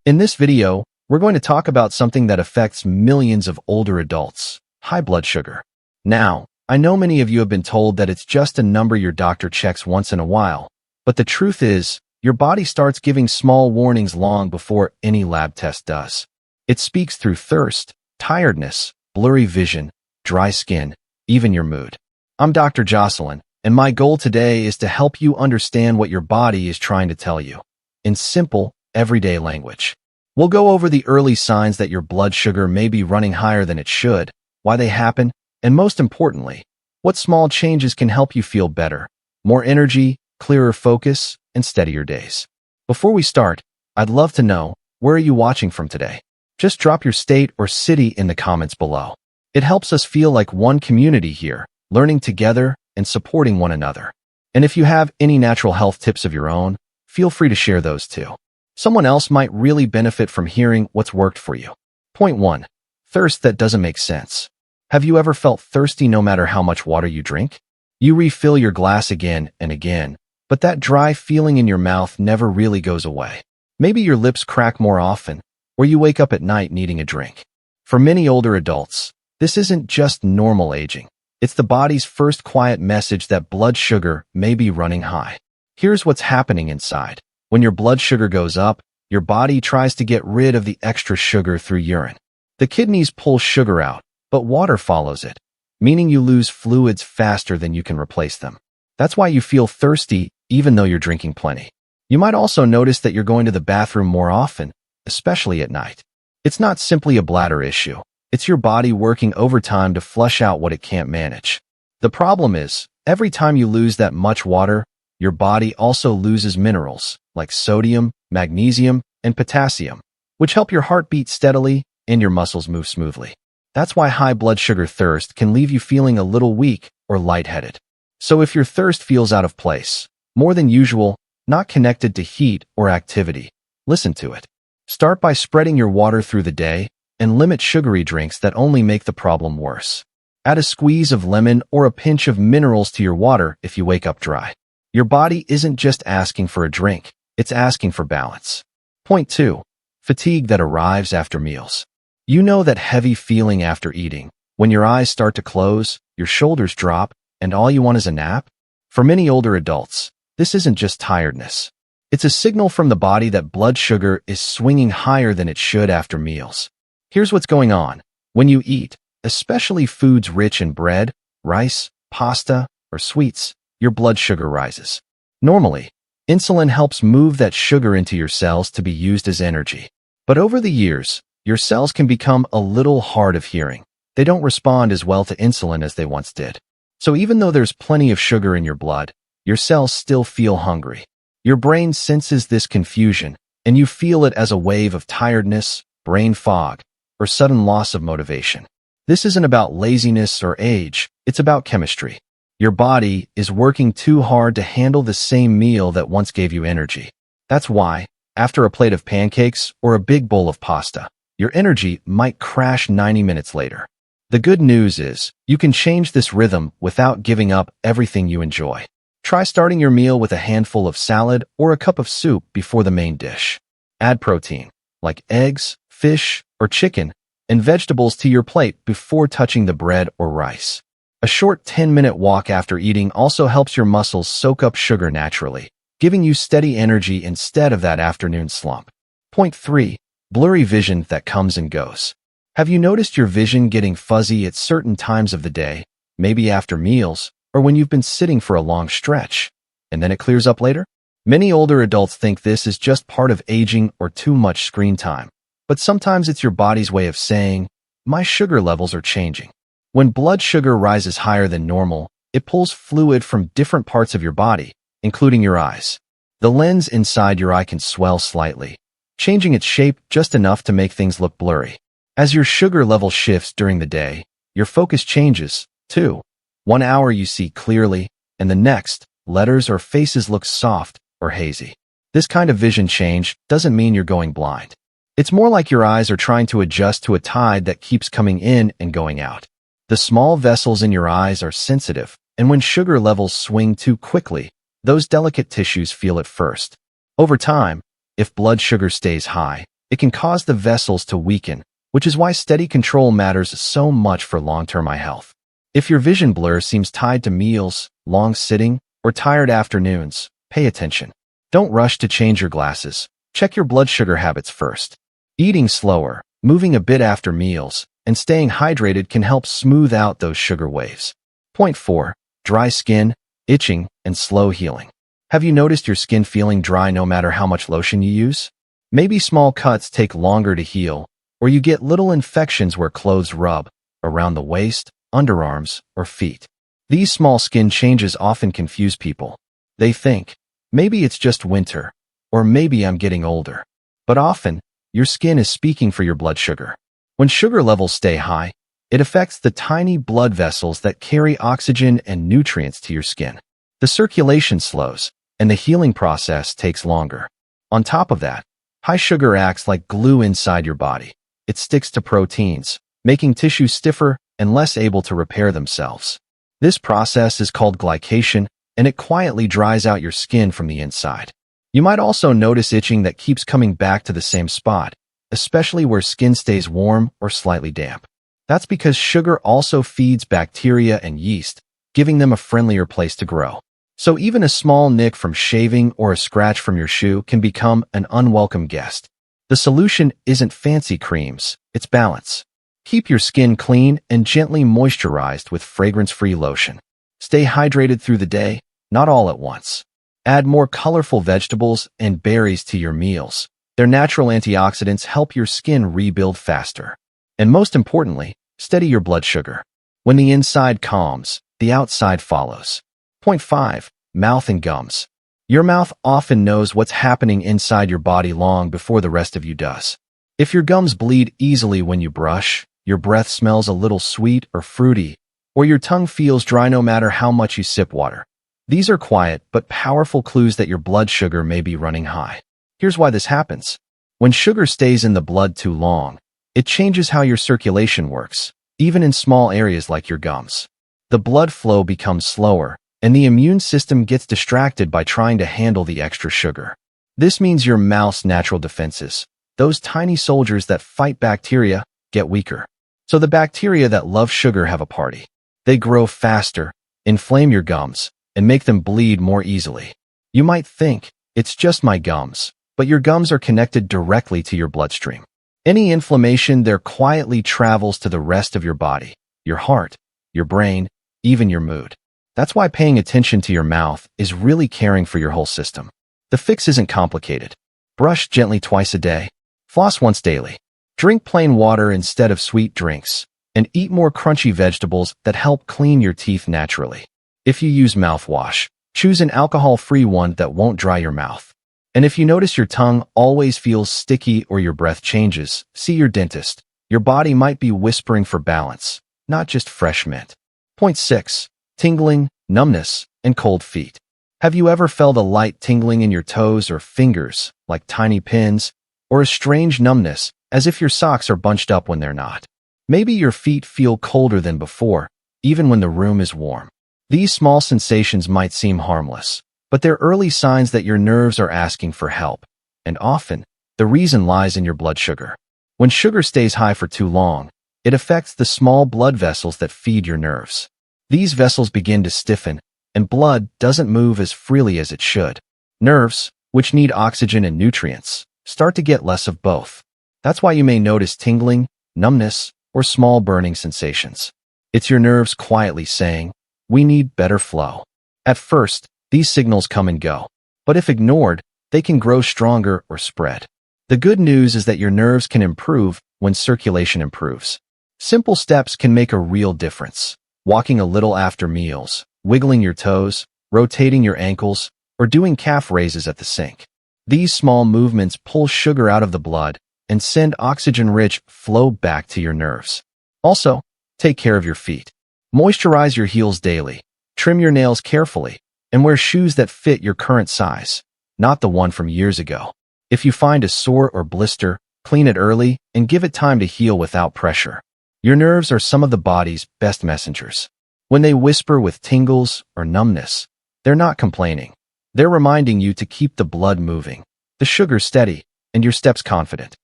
In this video, we're going to talk about something that affects millions of older adults: high blood sugar. Now, I know many of you have been told that it's just a number your doctor checks once in a while, but the truth is, your body starts giving small warnings long before any lab test does. It speaks through thirst, tiredness, blurry vision, dry skin, even your mood. I'm Dr. Jocelyn, and my goal today is to help you understand what your body is trying to tell you in simple, everyday language. We'll go over the early signs that your blood sugar may be running higher than it should, why they happen, and most importantly, what small changes can help you feel better, more energy, clearer focus, and steadier days. Before we start, I'd love to know, where are you watching from today? Just drop your state or city in the comments below. It helps us feel like one community here, learning together and supporting one another. And if you have any natural health tips of your own, feel free to share those too. Someone else might really benefit from hearing what's worked for you. Point 1. Thirst that doesn't make sense. Have you ever felt thirsty no matter how much water you drink? You refill your glass again and again, but that dry feeling in your mouth never really goes away. Maybe your lips crack more often, or you wake up at night needing a drink. For many older adults, this isn't just normal aging. It's the body's first quiet message that blood sugar may be running high. Here's what's happening inside. When your blood sugar goes up, your body tries to get rid of the extra sugar through urine. The kidneys pull sugar out, but water follows it, meaning you lose fluids faster than you can replace them. That's why you feel thirsty even though you're drinking plenty. You might also notice that you're going to the bathroom more often, especially at night. It's not simply a bladder issue. It's your body working overtime to flush out what it can't manage. The problem is, every time you lose that much water, your body also loses minerals like sodium, magnesium, and potassium, which help your heart beat steadily and your muscles move smoothly. That's why high blood sugar thirst can leave you feeling a little weak or lightheaded. So if your thirst feels out of place, more than usual, not connected to heat or activity, listen to it. Start by spreading your water through the day and limit sugary drinks that only make the problem worse. Add a squeeze of lemon or a pinch of minerals to your water if you wake up dry. Your body isn't just asking for a drink, it's asking for balance. Point 2. Fatigue that arrives after meals. You know that heavy feeling after eating, when your eyes start to close, your shoulders drop, and all you want is a nap? For many older adults, this isn't just tiredness. It's a signal from the body that blood sugar is swinging higher than it should after meals. Here's what's going on. When you eat, especially foods rich in bread, rice, pasta, or sweets, your blood sugar rises. Normally, insulin helps move that sugar into your cells to be used as energy. But over the years, your cells can become a little hard of hearing. They don't respond as well to insulin as they once did. So even though there's plenty of sugar in your blood, your cells still feel hungry. Your brain senses this confusion, and you feel it as a wave of tiredness, brain fog, or sudden loss of motivation. This isn't about laziness or age, it's about chemistry. Your body is working too hard to handle the same meal that once gave you energy. That's why, after a plate of pancakes or a big bowl of pasta, your energy might crash 90 minutes later. The good news is, you can change this rhythm without giving up everything you enjoy. Try starting your meal with a handful of salad or a cup of soup before the main dish. Add protein, like eggs, fish, or chicken, and vegetables to your plate before touching the bread or rice. A short 10-minute walk after eating also helps your muscles soak up sugar naturally, giving you steady energy instead of that afternoon slump. Point 3. Blurry vision that comes and goes. Have you noticed your vision getting fuzzy at certain times of the day, maybe after meals, or when you've been sitting for a long stretch, and then it clears up later? Many older adults think this is just part of aging or too much screen time, but sometimes it's your body's way of saying, my sugar levels are changing. When blood sugar rises higher than normal, it pulls fluid from different parts of your body, including your eyes. The lens inside your eye can swell slightly, changing its shape just enough to make things look blurry. As your sugar level shifts during the day, your focus changes, too. 1 hour you see clearly, and the next, letters or faces look soft or hazy. This kind of vision change doesn't mean you're going blind. It's more like your eyes are trying to adjust to a tide that keeps coming in and going out. The small vessels in your eyes are sensitive, and when sugar levels swing too quickly, those delicate tissues feel it first. Over time, if blood sugar stays high, it can cause the vessels to weaken, which is why steady control matters so much for long-term eye health. If your vision blur seems tied to meals, long sitting, or tired afternoons, pay attention. Don't rush to change your glasses. Check your blood sugar habits first. Eating slower, moving a bit after meals, and staying hydrated can help smooth out those sugar waves. Point 4. Dry skin, itching, and slow healing. Have you noticed your skin feeling dry no matter how much lotion you use? Maybe small cuts take longer to heal, or you get little infections where clothes rub, around the waist, underarms, or feet. These small skin changes often confuse people. They think, maybe it's just winter, or maybe I'm getting older. But often, your skin is speaking for your blood sugar. When sugar levels stay high, it affects the tiny blood vessels that carry oxygen and nutrients to your skin. The circulation slows, and the healing process takes longer. On top of that, high sugar acts like glue inside your body. It sticks to proteins, making tissues stiffer and less able to repair themselves. This process is called glycation, and it quietly dries out your skin from the inside. You might also notice itching that keeps coming back to the same spot, especially where skin stays warm or slightly damp. That's because sugar also feeds bacteria and yeast, giving them a friendlier place to grow. So even a small nick from shaving or a scratch from your shoe can become an unwelcome guest. The solution isn't fancy creams, it's balance. Keep your skin clean and gently moisturized with fragrance-free lotion. Stay hydrated through the day, not all at once. Add more colorful vegetables and berries to your meals. Their natural antioxidants help your skin rebuild faster. And most importantly, steady your blood sugar. When the inside calms, the outside follows. Point 5. Mouth and gums. Your mouth often knows what's happening inside your body long before the rest of you does. If your gums bleed easily when you brush, your breath smells a little sweet or fruity, or your tongue feels dry no matter how much you sip water, these are quiet but powerful clues that your blood sugar may be running high. Here's why this happens. When sugar stays in the blood too long, it changes how your circulation works, even in small areas like your gums. The blood flow becomes slower, and the immune system gets distracted by trying to handle the extra sugar. This means your mouth's natural defenses, those tiny soldiers that fight bacteria, get weaker. So the bacteria that love sugar have a party. They grow faster, inflame your gums, and make them bleed more easily. You might think, it's just my gums, but your gums are connected directly to your bloodstream. Any inflammation there quietly travels to the rest of your body, your heart, your brain, even your mood. That's why paying attention to your mouth is really caring for your whole system. The fix isn't complicated. Brush gently twice a day. Floss once daily. Drink plain water instead of sweet drinks, and eat more crunchy vegetables that help clean your teeth naturally. If you use mouthwash, choose an alcohol-free one that won't dry your mouth. And if you notice your tongue always feels sticky or your breath changes, see your dentist. Your body might be whispering for balance, not just fresh mint. Point 6. Tingling, numbness, and cold feet. Have you ever felt a light tingling in your toes or fingers, like tiny pins, or a strange numbness, as if your socks are bunched up when they're not? Maybe your feet feel colder than before, even when the room is warm. These small sensations might seem harmless, but they're early signs that your nerves are asking for help, and often, the reason lies in your blood sugar. When sugar stays high for too long, it affects the small blood vessels that feed your nerves. These vessels begin to stiffen, and blood doesn't move as freely as it should. Nerves, which need oxygen and nutrients, start to get less of both. That's why you may notice tingling, numbness, or small burning sensations. It's your nerves quietly saying, we need better flow. At first, these signals come and go, but if ignored, they can grow stronger or spread. The good news is that your nerves can improve when circulation improves. Simple steps can make a real difference. Walking a little after meals, wiggling your toes, rotating your ankles, or doing calf raises at the sink. These small movements pull sugar out of the blood and send oxygen-rich flow back to your nerves. Also, take care of your feet. Moisturize your heels daily, trim your nails carefully, and wear shoes that fit your current size, not the one from years ago. If you find a sore or blister, clean it early and give it time to heal without pressure. Your nerves are some of the body's best messengers. When they whisper with tingles or numbness, they're not complaining. They're reminding you to keep the blood moving, the sugar steady, and your steps confident.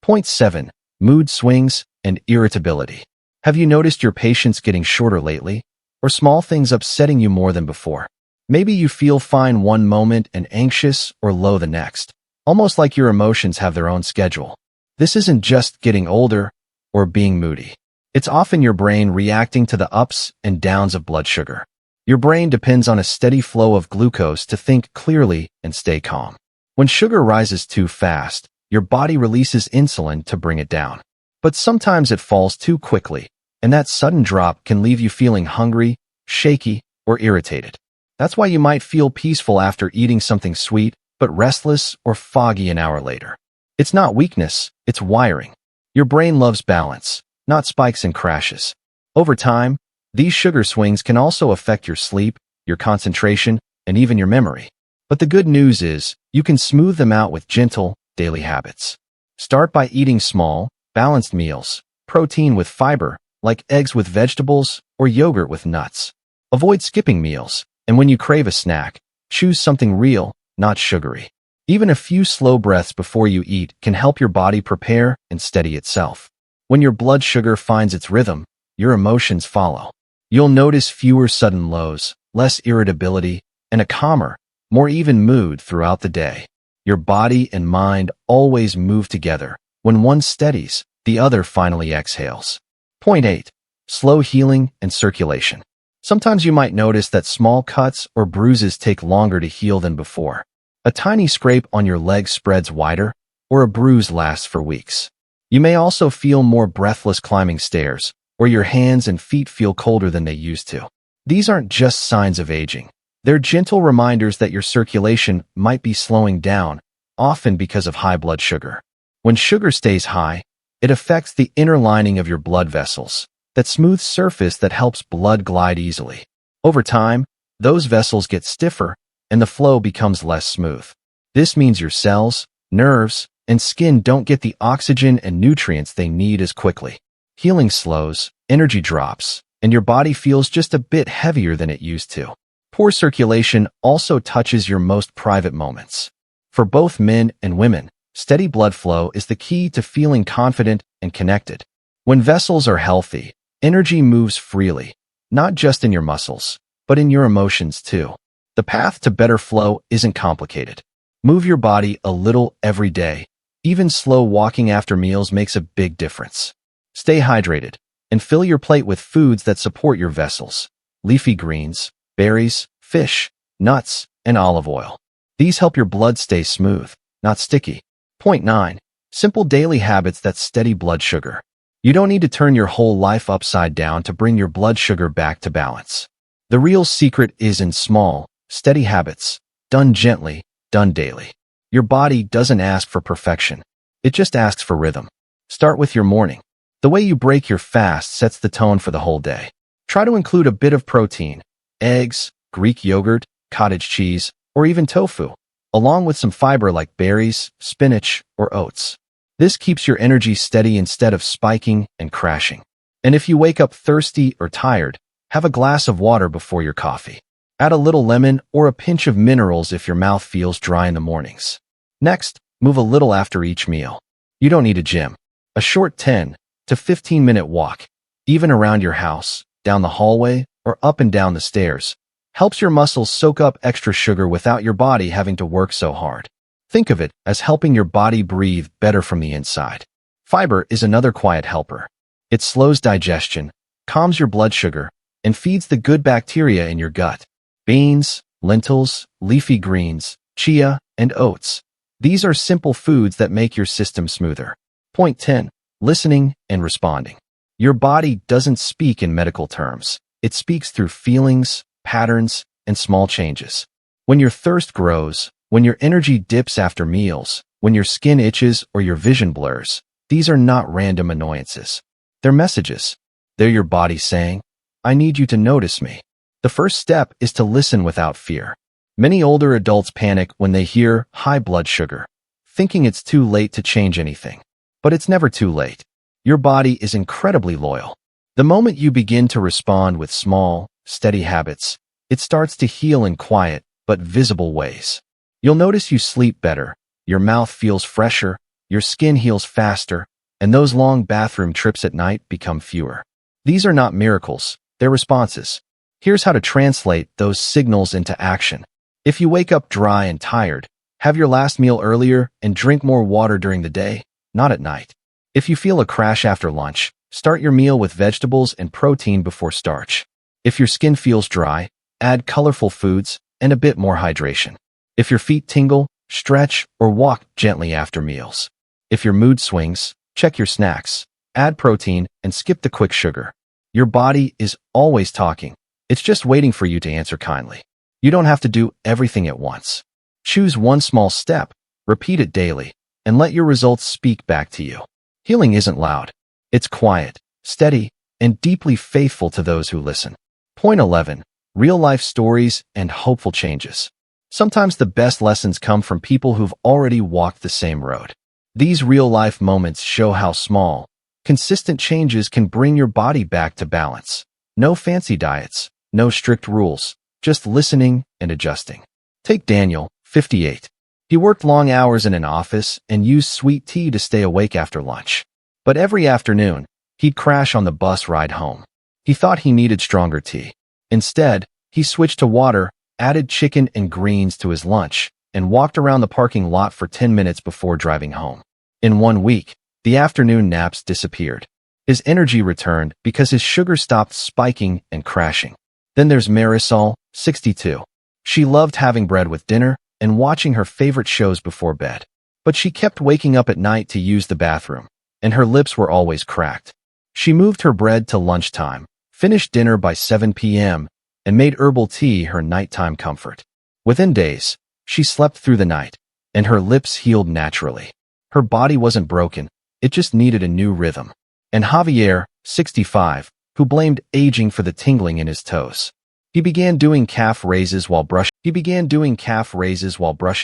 Point 7. Mood swings and irritability. Have you noticed your patience getting shorter lately? Or small things upsetting you more than before? Maybe you feel fine one moment and anxious or low the next, almost like your emotions have their own schedule. This isn't just getting older or being moody. It's often your brain reacting to the ups and downs of blood sugar. Your brain depends on a steady flow of glucose to think clearly and stay calm. When sugar rises too fast, your body releases insulin to bring it down. But sometimes it falls too quickly, and that sudden drop can leave you feeling hungry, shaky, or irritated. That's why you might feel peaceful after eating something sweet, but restless or foggy an hour later. It's not weakness, it's wiring. Your brain loves balance, not spikes and crashes. Over time, these sugar swings can also affect your sleep, your concentration, and even your memory. But the good news is, you can smooth them out with gentle, daily habits. Start by eating small, balanced meals, protein with fiber, like eggs with vegetables or yogurt with nuts. Avoid skipping meals, and when you crave a snack, choose something real, not sugary. Even a few slow breaths before you eat can help your body prepare and steady itself. When your blood sugar finds its rhythm, your emotions follow. You'll notice fewer sudden lows, less irritability, and a calmer, more even mood throughout the day. Your body and mind always move together. When one steadies, the other finally exhales. Point 8. Slow healing and circulation. Sometimes you might notice that small cuts or bruises take longer to heal than before. A tiny scrape on your leg spreads wider, or a bruise lasts for weeks. You may also feel more breathless climbing stairs, or your hands and feet feel colder than they used to. These aren't just signs of aging. They're gentle reminders that your circulation might be slowing down, often because of high blood sugar. When sugar stays high, it affects the inner lining of your blood vessels, that smooth surface that helps blood glide easily. Over time, those vessels get stiffer, and the flow becomes less smooth. This means your cells, nerves, and skin don't get the oxygen and nutrients they need as quickly. Healing slows, energy drops, and your body feels just a bit heavier than it used to. Poor circulation also touches your most private moments. For both men and women, steady blood flow is the key to feeling confident and connected. When vessels are healthy, energy moves freely, not just in your muscles, but in your emotions too. The path to better flow isn't complicated. Move your body a little every day. Even slow walking after meals makes a big difference. Stay hydrated, and fill your plate with foods that support your vessels. Leafy greens, berries, fish, nuts, and olive oil. These help your blood stay smooth, not sticky. Point 9. Simple daily habits that steady blood sugar. You don't need to turn your whole life upside down to bring your blood sugar back to balance. The real secret is in small, steady habits, done gently, done daily. Your body doesn't ask for perfection. It just asks for rhythm. Start with your morning. The way you break your fast sets the tone for the whole day. Try to include a bit of protein, eggs, Greek yogurt, cottage cheese, or even tofu, along with some fiber like berries, spinach, or oats. This keeps your energy steady instead of spiking and crashing. And if you wake up thirsty or tired, have a glass of water before your coffee. Add a little lemon or a pinch of minerals if your mouth feels dry in the mornings. Next, move a little after each meal. You don't need a gym. A short 10 to 15-minute walk, even around your house, down the hallway, or up and down the stairs, helps your muscles soak up extra sugar without your body having to work so hard. Think of it as helping your body breathe better from the inside. Fiber is another quiet helper. It slows digestion, calms your blood sugar, and feeds the good bacteria in your gut. Beans, lentils, leafy greens, chia, and oats. These are simple foods that make your system smoother. Point 10. Listening and responding. Your body doesn't speak in medical terms. It speaks through feelings, patterns, and small changes. When your thirst grows, when your energy dips after meals, when your skin itches or your vision blurs, these are not random annoyances. They're messages. They're your body saying, I need you to notice me. The first step is to listen without fear. Many older adults panic when they hear high blood sugar, thinking it's too late to change anything. But it's never too late. Your body is incredibly loyal. The moment you begin to respond with small, steady habits, it starts to heal in quiet but visible ways. You'll notice you sleep better, your mouth feels fresher, your skin heals faster, and those long bathroom trips at night become fewer. These are not miracles, they're responses. Here's how to translate those signals into action. If you wake up dry and tired, have your last meal earlier and drink more water during the day, not at night. If you feel a crash after lunch, start your meal with vegetables and protein before starch. If your skin feels dry, add colorful foods and a bit more hydration. If your feet tingle, stretch or walk gently after meals. If your mood swings, check your snacks, add protein and skip the quick sugar. Your body is always talking. It's just waiting for you to answer kindly. You don't have to do everything at once. Choose one small step, repeat it daily, and let your results speak back to you. Healing isn't loud. It's quiet, steady, and deeply faithful to those who listen. Point 11. Real-life stories and hopeful changes. Sometimes the best lessons come from people who've already walked the same road. These real-life moments show how small, consistent changes can bring your body back to balance. No fancy diets, no strict rules, just listening and adjusting. Take Daniel, 58. He worked long hours in an office and used sweet tea to stay awake after lunch. But every afternoon, he'd crash on the bus ride home. He thought he needed stronger tea. Instead, he switched to water, added chicken and greens to his lunch, and walked around the parking lot for 10 minutes before driving home. In 1 week, the afternoon naps disappeared. His energy returned because his sugar stopped spiking and crashing. Then there's Marisol, 62. She loved having bread with dinner and watching her favorite shows before bed. But she kept waking up at night to use the bathroom, and her lips were always cracked. She moved her bread to lunchtime, finished dinner by 7 p.m., and made herbal tea her nighttime comfort. Within days, she slept through the night, and her lips healed naturally. Her body wasn't broken, it just needed a new rhythm. And Javier, 65, who blamed aging for the tingling in his toes. He began doing calf raises while brushing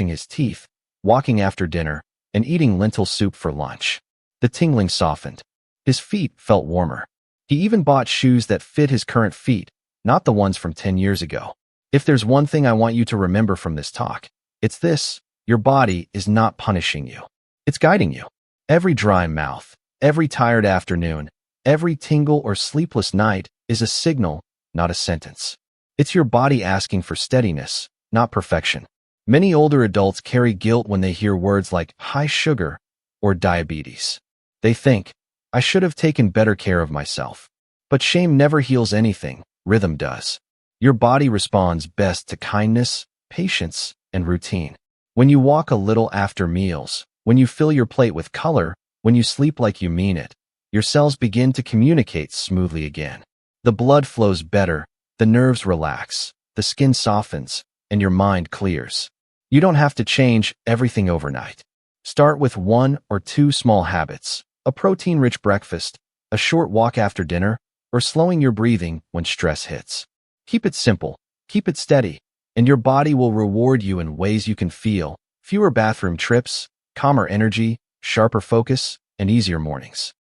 his teeth, walking after dinner, and eating lentil soup for lunch. The tingling softened. His feet felt warmer. He even bought shoes that fit his current feet, not the ones from 10 years ago. If there's one thing I want you to remember from this talk, it's this: your body is not punishing you. It's guiding you. Every dry mouth, every tired afternoon, every tingle or sleepless night is a signal, not a sentence. It's your body asking for steadiness, not perfection. Many older adults carry guilt when they hear words like high sugar or diabetes. They think, I should have taken better care of myself. But shame never heals anything, rhythm does. Your body responds best to kindness, patience, and routine. When you walk a little after meals, when you fill your plate with color, when you sleep like you mean it, your cells begin to communicate smoothly again. The blood flows better, the nerves relax, the skin softens, and your mind clears. You don't have to change everything overnight. Start with 1 or 2 small habits: a protein-rich breakfast, a short walk after dinner, or slowing your breathing when stress hits. Keep it simple, keep it steady, and your body will reward you in ways you can feel: fewer bathroom trips, calmer energy, sharper focus, and easier mornings.